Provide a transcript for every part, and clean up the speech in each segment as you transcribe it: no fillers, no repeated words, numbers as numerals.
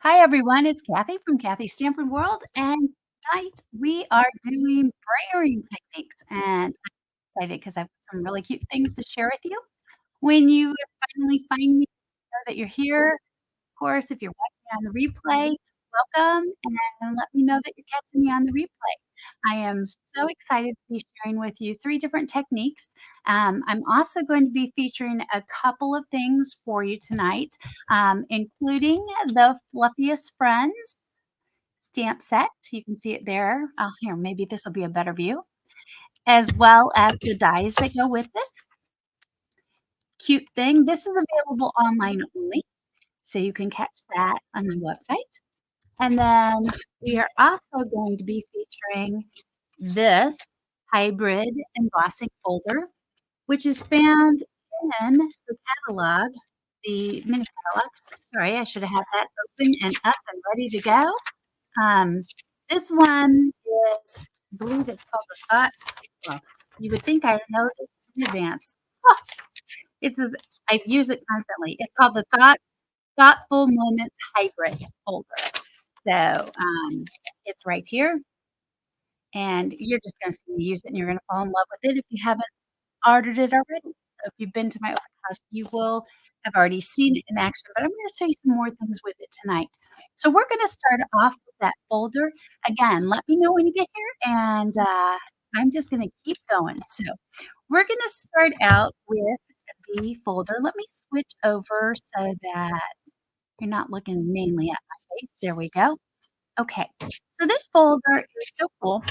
Hi, everyone. It's Kathy from Kathy's Stanford World, and tonight we are doing brayering techniques. And I'm excited because I've got some really cute things to share with you. When you finally find me, know that you're here. Of course, if you're watching on the replay, welcome, and let me know that you're catching me on the replay. I am so excited to be sharing with you 3 different techniques. I'm also going to be featuring a couple of things for you tonight, including the Fluffiest Friends stamp set. You can see it there. Oh, here, maybe this will be a better view, as well as the dies that go with this cute thing. This is available online only, so you can catch that on my website. And then we are also going to be featuring this hybrid embossing folder, which is found in the catalog, the mini catalog. Sorry, I should have had that open and up and ready to go. This one is, I believe it's called the Thoughts. Well, you would think I know this in advance. Oh, I've used it constantly. It's called the Thoughtful Moments Hybrid folder. So it's right here, and you're just going to see me use it, and you're going to fall in love with it if you haven't ordered it already. So if you've been to my open house, you will have already seen it in action, but I'm going to show you some more things with it tonight. So we're going to start off with that folder. Again, let me know when you get here, and I'm just going to keep going. So we're going to start out with the folder. Let me switch over so that you're not looking mainly at my face. There we go. Okay, so this folder is so cool.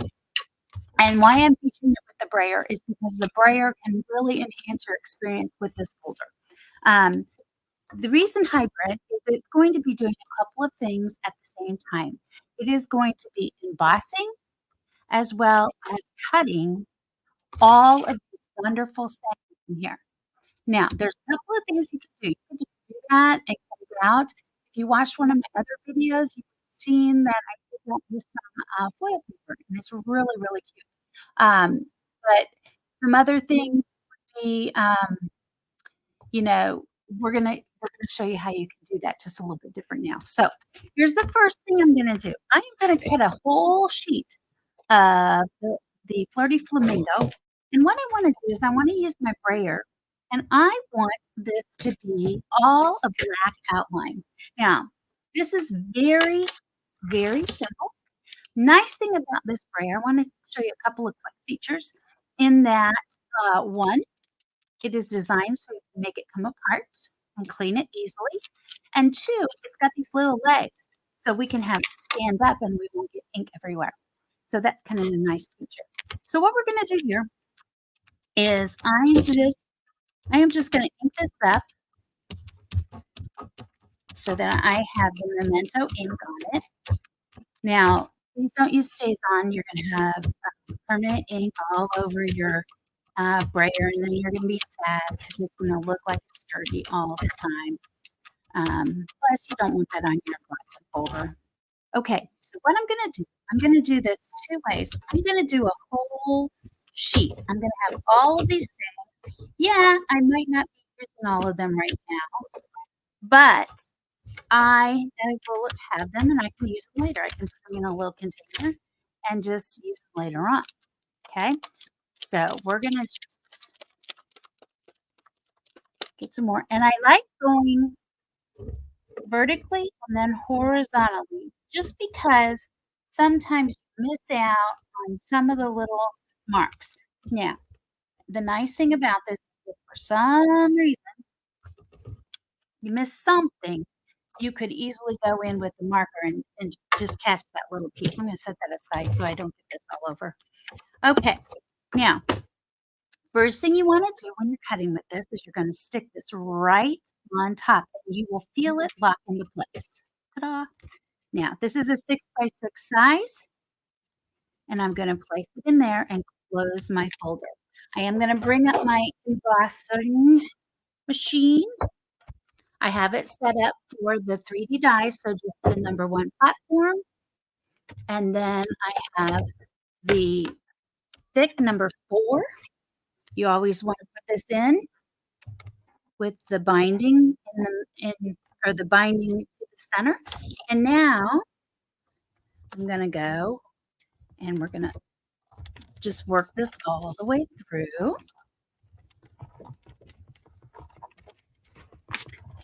And why I'm featuring it with the brayer is because the brayer can really enhance your experience with this folder. Um, the reason hybrid is it's going to be doing a couple of things at the same time. It is going to be embossing as well as cutting all of these wonderful sections in here. Now, there's a couple of things you can do. You can just do that and cut it out. If you watched one of my other videos, you've seen that I did that with some foil paper, and it's really, really cute. But some other things would be, you know, we're gonna show you how you can do that just a little bit different now. So here's the first thing I'm gonna do. I am gonna cut a whole sheet of the Flirty Flamingo. And what I wanna do is I wanna use my brayer, and I want this to be all a black outline. Now, this is very, very simple. Nice thing about this brayer, I wanna show you a couple of quick features in that, 1, it is designed so you can make it come apart and clean it easily, and 2, it's got these little legs, so we can have it stand up and we won't get ink everywhere. So that's kinda a nice feature. So what we're gonna do here is I am just gonna ink this up so that I have the Memento ink on it. Now, please don't use StazOn, you're gonna have permanent ink all over your brayer, and then you're gonna be sad because it's gonna look like it's dirty all the time. Plus, you don't want that on your plastic folder. Okay, so what I'm gonna do this 2 ways. I'm gonna do a whole sheet. I'm gonna have all of these things. Yeah, I might not be using all of them right now, but I will have them and I can use them later. I can put them in a little container and just use them later on. Okay, so we're gonna just get some more. And I like going vertically and then horizontally just because sometimes you miss out on some of the little marks. Now, the nice thing about this is if for some reason you miss something, you could easily go in with the marker and just catch that little piece. I'm going to set that aside so I don't get this all over. Okay, now, first thing you want to do when you're cutting with this is you're going to stick this right on top, and you will feel it lock into place. Ta-da! Now, this is a 6 by 6 size, and I'm going to place it in there and close my folder. I am going to bring up my embossing machine. I have it set up for the 3D dies, so just the number 1 platform. And then I have the thick number 4. You always want to put this in with the binding or the binding to the center. And now I'm going to go and we're going to just work this all the way through.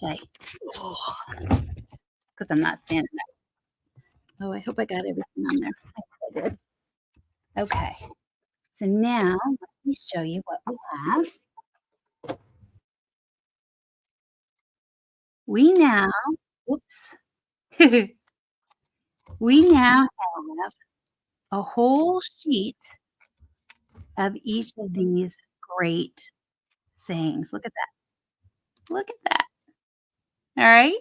Okay. Because I'm not standing up. Oh, I hope I got everything on there. I think I did. Okay. So now let me show you what we have. We now, whoops. We now have a whole sheet of each of these great sayings. Look at that. Look at that. All right.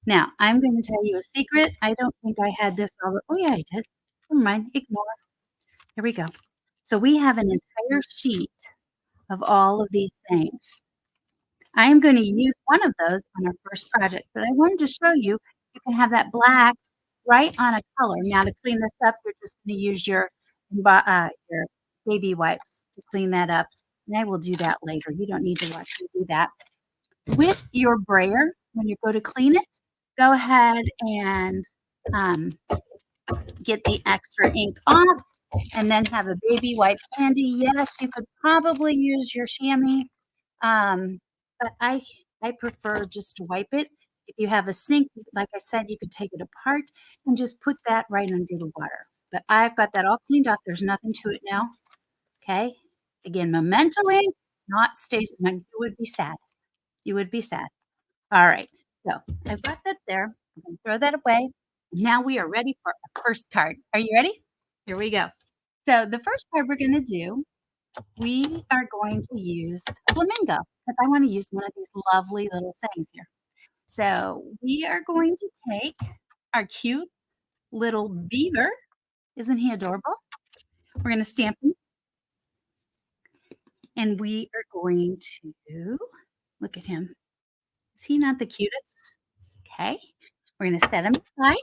Now, I'm going to tell you a secret. I don't think I had this all the, oh yeah, I did. Never mind. Ignore. Here we go. So we have an entire sheet of all of these things. I am going to use one of those on our first project, but I wanted to show you, you can have that black right on a color. Now to clean this up, you're just going to use your baby wipes to clean that up. And I will do that later. You don't need to watch me do that. With your brayer, when you go to clean it, go ahead and get the extra ink off and then have a baby wipe handy. Yes, you could probably use your chamois, but I prefer just to wipe it. If you have a sink, like I said, you could take it apart and just put that right under the water. But I've got that all cleaned up. There's nothing to it now. Okay. Again, memento ink, not stays. You would be sad. You would be sad. All right. So I've got that there. I'm going to throw that away. Now we are ready for our first card. Are you ready? Here we go. So the first card we're going to do, we are going to use flamingo because I want to use one of these lovely little sayings here. So we are going to take our cute little beaver. Isn't he adorable? We're going to stamp him. And we are going to look at him. Is he not the cutest? Okay. We're going to set him aside.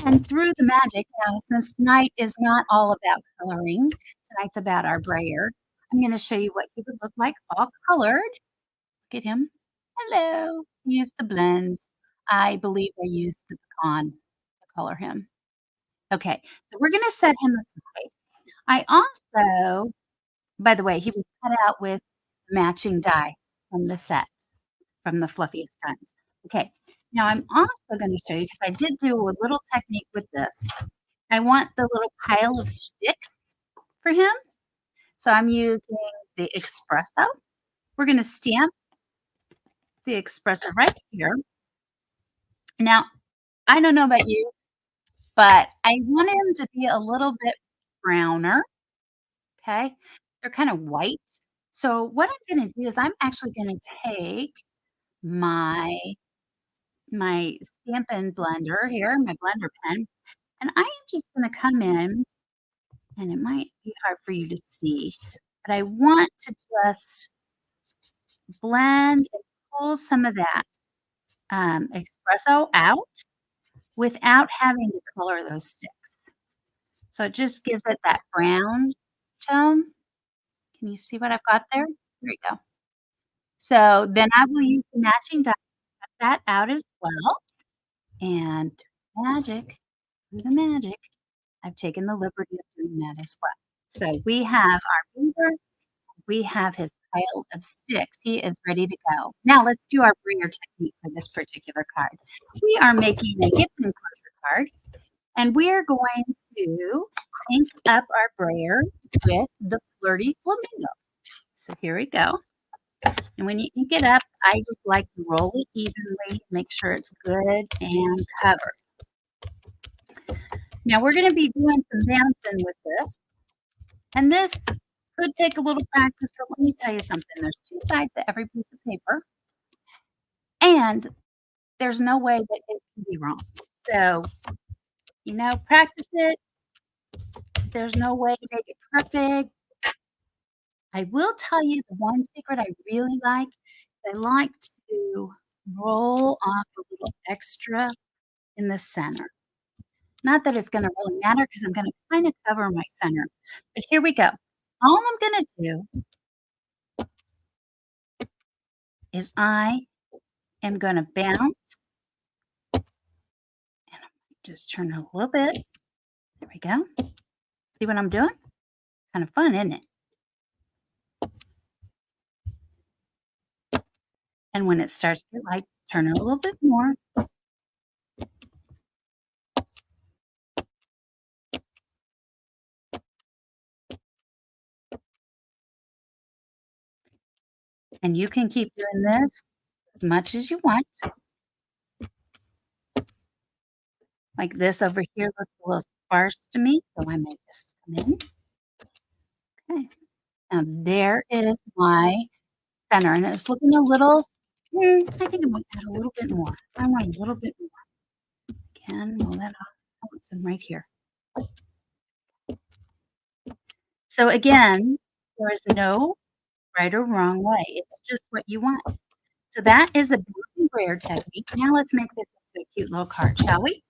And through the magic, now since tonight is not all about coloring, tonight's about our brayer, I'm going to show you what he would look like all colored. Look at him. Hello. Use the blends. I believe I used the pecan to color him. Okay, so we're going to set him aside. I also, by the way, he was cut out with matching die from the set, from the Fluffiest Friends. Okay, now I'm also going to show you, because I did do a little technique with this. I want the little pile of sticks for him. So I'm using the espresso. We're going to stamp the espresso right here. Now, I don't know about you, but I want him to be a little bit browner. Okay, they're kind of white. So what I'm going to do is I'm actually going to take my Stampin' Blender here, my blender pen, and I am just going to come in, and it might be hard for you to see, but I want to just blend and pull some of that espresso out without having to color those sticks. So it just gives it that brown tone. Can you see what I've got there? There you go. So then I will use the matching dye to cut that out as well. And through the magic, I've taken the liberty of doing that as well. So we have our beaver, we have his pile of sticks. He is ready to go. Now let's do our bringer technique for this particular card. We are making a gift enclosure card, and we are going to ink up our brayer with the Flirty Flamingo. So here we go. And when you ink it up, I just like to roll it evenly, make sure it's good and covered. Now we're going to be doing some bouncing with this. And this could take a little practice, but let me tell you something. There's two sides to every piece of paper. And there's no way that it can be wrong. So, practice it. There's no way to make it perfect. I will tell you the one secret I really like. I like to roll off a little extra in the center. Not that it's going to really matter because I'm going to kind of cover my center. But here we go. All I'm going to do is I am going to bounce Just turn it a little bit. There we go. See what I'm doing? Kind of fun, isn't it? And when it starts to get light, turn it a little bit more. And you can keep doing this as much as you want. Like this over here looks a little sparse to me, so I may just come in. Okay. Now there is my center, and it's looking a little, I think I'm gonna add a little bit more. I want a little bit more. Again, roll that off. I want some right here. So again, there is no right or wrong way. It's just what you want. So that is the bouncing brayer technique. Now let's make this into a cute little card, shall we?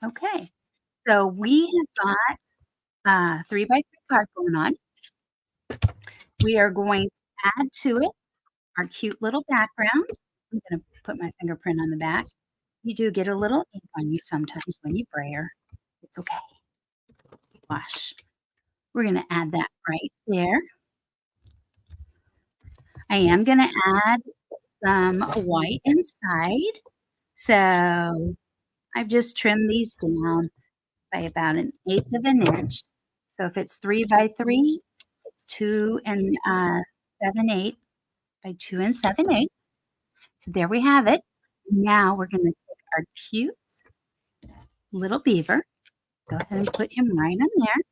Okay. So we have got 3x3 card going on. We are going to add to it our cute little background. I'm going to put my fingerprint on the back. You do get a little ink on you sometimes when you brayer. It's okay. Wash. We're going to add that right there. I am going to add some white inside. So I've just trimmed these down by about 1/8 of an inch. So if it's 3x3, it's 2 7/8 by 2 7/8. So there we have it. Now we're going to take our cute little beaver. Go ahead and put him right in there.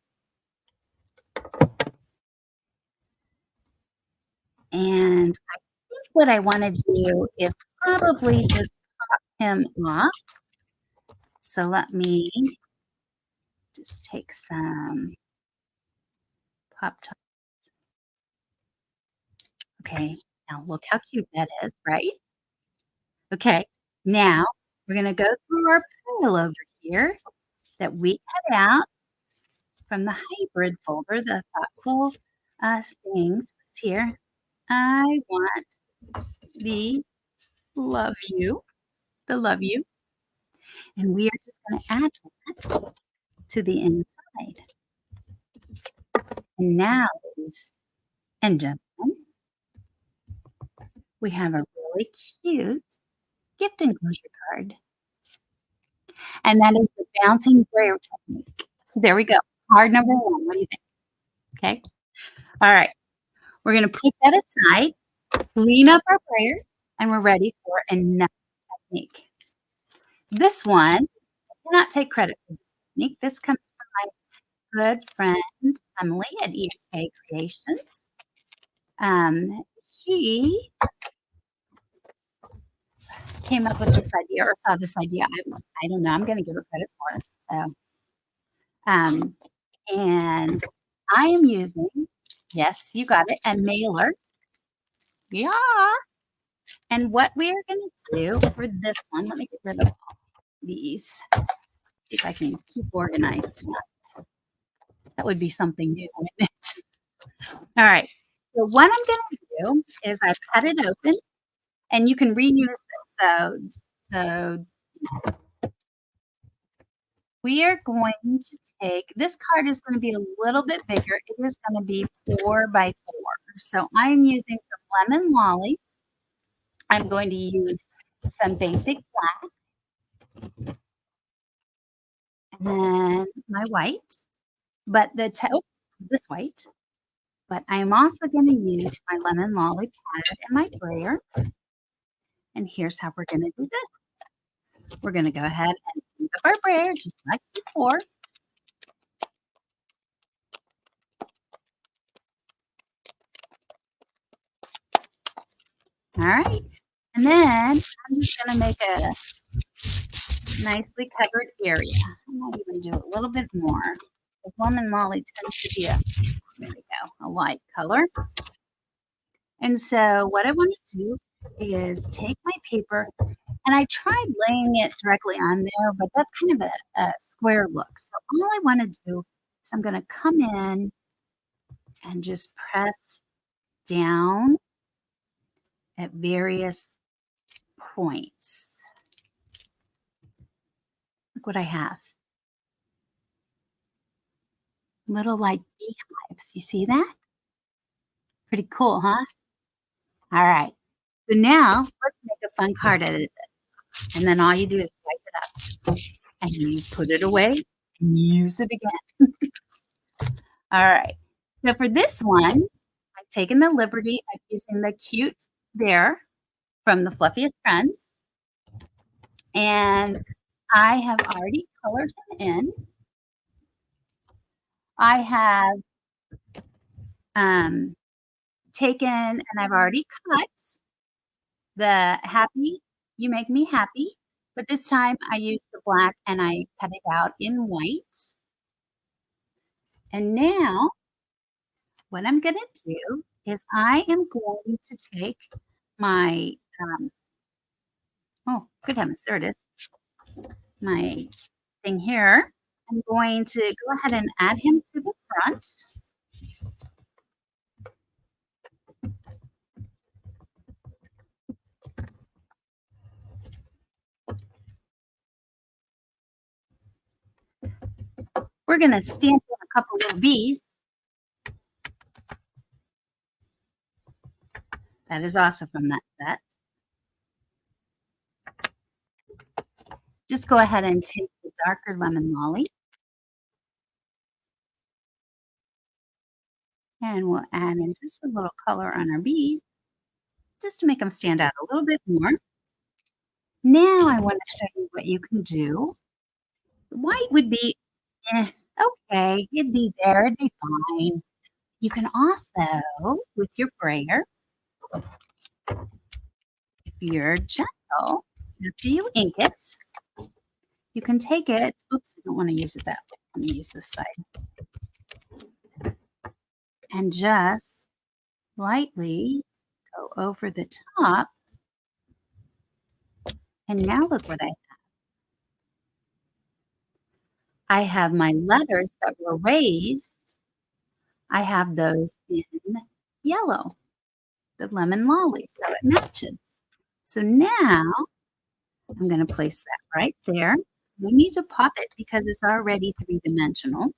And I think what I want to do is probably just pop him off. So let me just take some Pop Tarts. Okay, now look how cute that is, right? Okay, now we're going to go through our pile over here that we cut out from the hybrid folder, the thoughtful things here. I want the love you, and we are just going to add that to the inside. And now, ladies and gentlemen, we have a really cute gift enclosure card. And that is the bouncing brayer technique. So there we go. Card number 1. What do you think? Okay. All right. We're going to put that aside, clean up our brayer, and we're ready for another technique. This one, I cannot take credit for this technique. This comes from my good friend Emily at EFK Creations. She came up with this idea or saw this idea. I don't know. I'm going to give her credit for it. So, and I am using, yes, you got it, a mailer. Yeah. And what we are going to do for this one, let me get rid of all these. See if I can keep organized tonight. That would be something new, wouldn't it? All right. So what I'm going to do is I've cut it open, and you can reuse this. So we are going to take, this card is going to be a little bit bigger. It is going to be 4x4. So I'm using some lemon lolly. I'm going to use some basic black. And then my white. But this white. But I'm also going to use my lemon lolly pad and my brayer. And here's how we're going to do this. We're going to go ahead and pick up our brayer just like before. All right. And then I'm just going to make a nicely covered area. I might even do a little bit more. The lemon lolly tends to be there we go, a light color. And so what I want to do is take my paper, and I tried laying it directly on there, but that's kind of a square look. So all I want to do is I'm going to come in and just press down at various points. Look what I have. Little like beehives. You see that? Pretty cool, huh? All right. So now let's make a fun card out of this. And then all you do is wipe it up and you put it away and use it again. All right. So for this one, I've taken the liberty of using the cute bear from the Fluffiest Friends. And I have already colored him in. I have taken and I've already cut the happy, you make me happy. But this time I used the black and I cut it out in white. And now what I'm going to do is I am going to take my, oh, good heavens, there it is, my thing here. I'm going to go ahead and add him to the front. We're going to stamp in a couple little bees. That is also from that set. Just go ahead and take the darker lemon lolly. And we'll add in just a little color on our bees, just to make them stand out a little bit more. Now I want to show you what you can do. The white would be, okay, it'd be there, it'd be fine. You can also, with your brayer, if you're gentle, after you ink it, you can take it. Oops, I don't want to use it that way. Let me use this side. And just lightly go over the top. And now look what I have. I have my letters that were raised. I have those in yellow, the lemon lollies, so it matches. So now I'm going to place that right there. We need to pop it because it's already three-dimensional.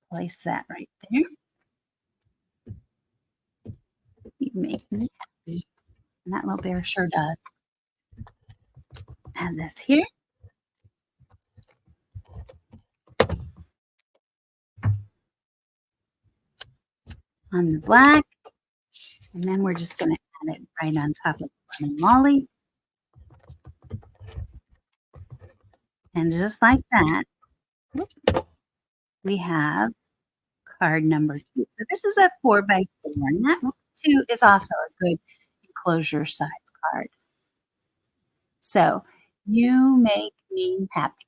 Place that right there. You make me happy. And that little bear sure does. Add this here. On the black. And then we're just going to add it right on top of the lemon lolly. And just like that, we have card number 2. So this is a 4x4, and that 2 is also a good enclosure size card. So you make me happy.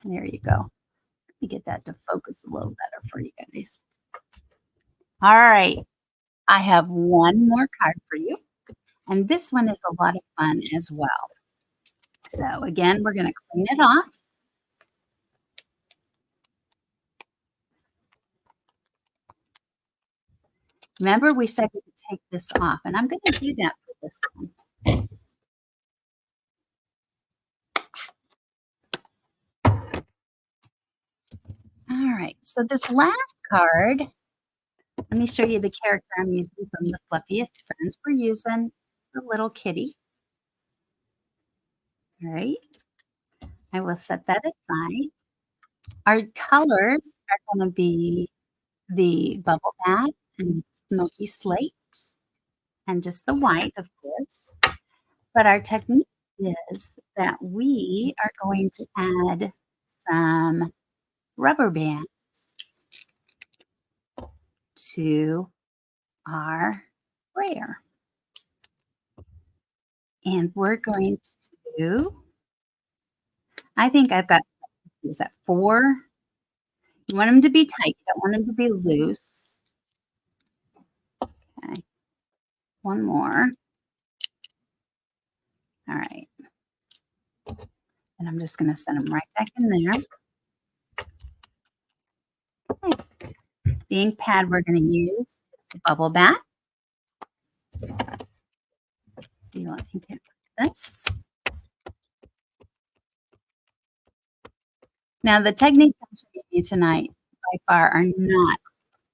There you go. Let me get that to focus a little better for you guys. All right. I have one more card for you, and this one is a lot of fun as well. So again, we're going to clean it off. Remember, we said we could take this off, and I'm going to do that for this one. All right, so this last card, let me show you the character I'm using from the Fluffiest Friends. We're using the little kitty. All right, I will set that aside. Our colors are going to be the bubble bath and the smoky slate and just the white, of course. But our technique is that we are going to add some rubber bands to our brayer. And we're going to, I think I've got, is that 4? You want them to be tight. You don't want them to be loose. Okay. One more. All right. And I'm just going to send them right back in there. Okay. The ink pad we're going to use is the bubble bath. You want to ink it like this. Now the techniques I'm showing you tonight by far are not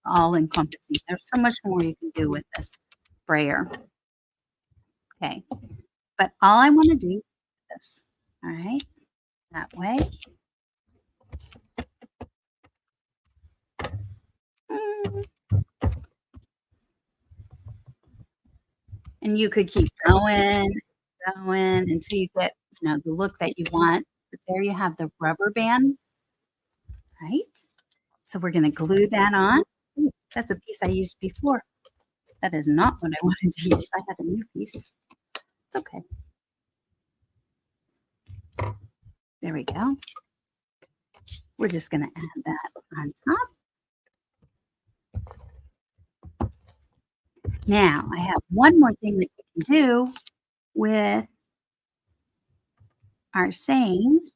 all encompassing. There's so much more you can do with this brayer. Okay, but all I wanna do is this, all right? That way. Mm, and you could keep going until you get, the look that you want. But there you have the rubber band, right? So we're gonna glue that on. Ooh, that's a piece I used before. That is not what I wanted to use. I had a new piece. It's okay. There we go. We're just gonna add that on top. Now I have one more thing that we can do with our sayings.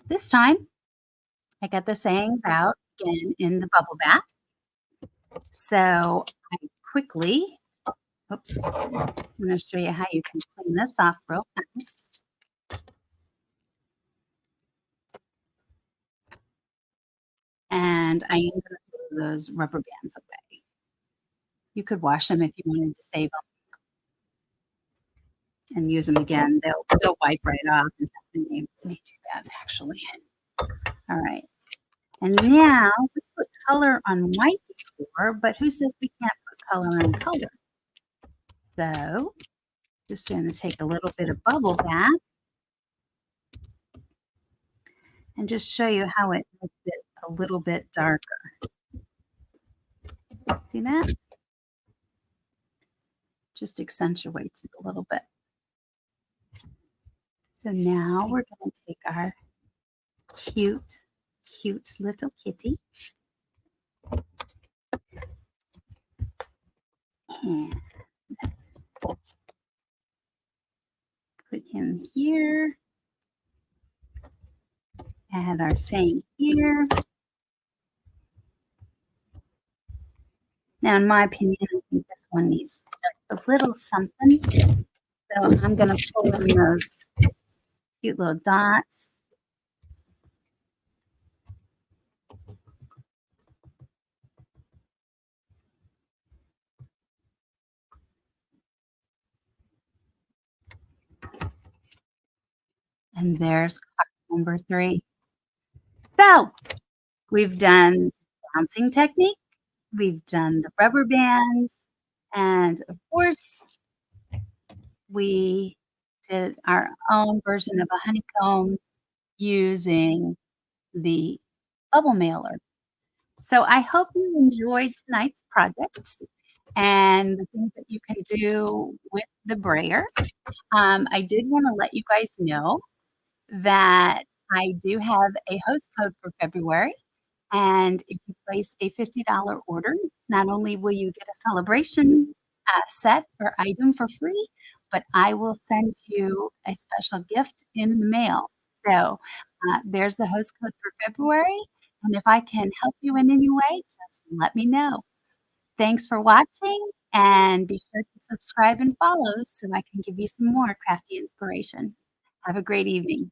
This time I got the sayings out again in the bubble bath. So I quickly, oops, I'm gonna show you how you can clean this off real fast. And I am gonna throw those rubber bands away. You could wash them if you wanted to save them and use them again. They'll wipe right off. In fact, I may do that actually. All right. And now we put color on white before, but who says we can't put color on color? So just gonna take a little bit of bubble bath and just show you how it makes it a little bit darker. See that? Just accentuates it a little bit. So now we're going to take our cute, cute little kitty and put him here. Add our saying here. Now, in my opinion, I think this one needs just a little something. So I'm going to pull in those cute little dots. And there's card number 3. So we've done bouncing technique. We've done the rubber bands. And of course, we did our own version of a honeycomb using the bubble mailer. So I hope you enjoyed tonight's project and the things that you can do with the brayer. I did want to let you guys know that I do have a host code for February. And if you place a $50 order, not only will you get a celebration set or item for free, but I will send you a special gift in the mail. So there's the host code for February. And if I can help you in any way, just let me know. Thanks for watching and be sure to subscribe and follow so I can give you some more crafty inspiration. Have a great evening.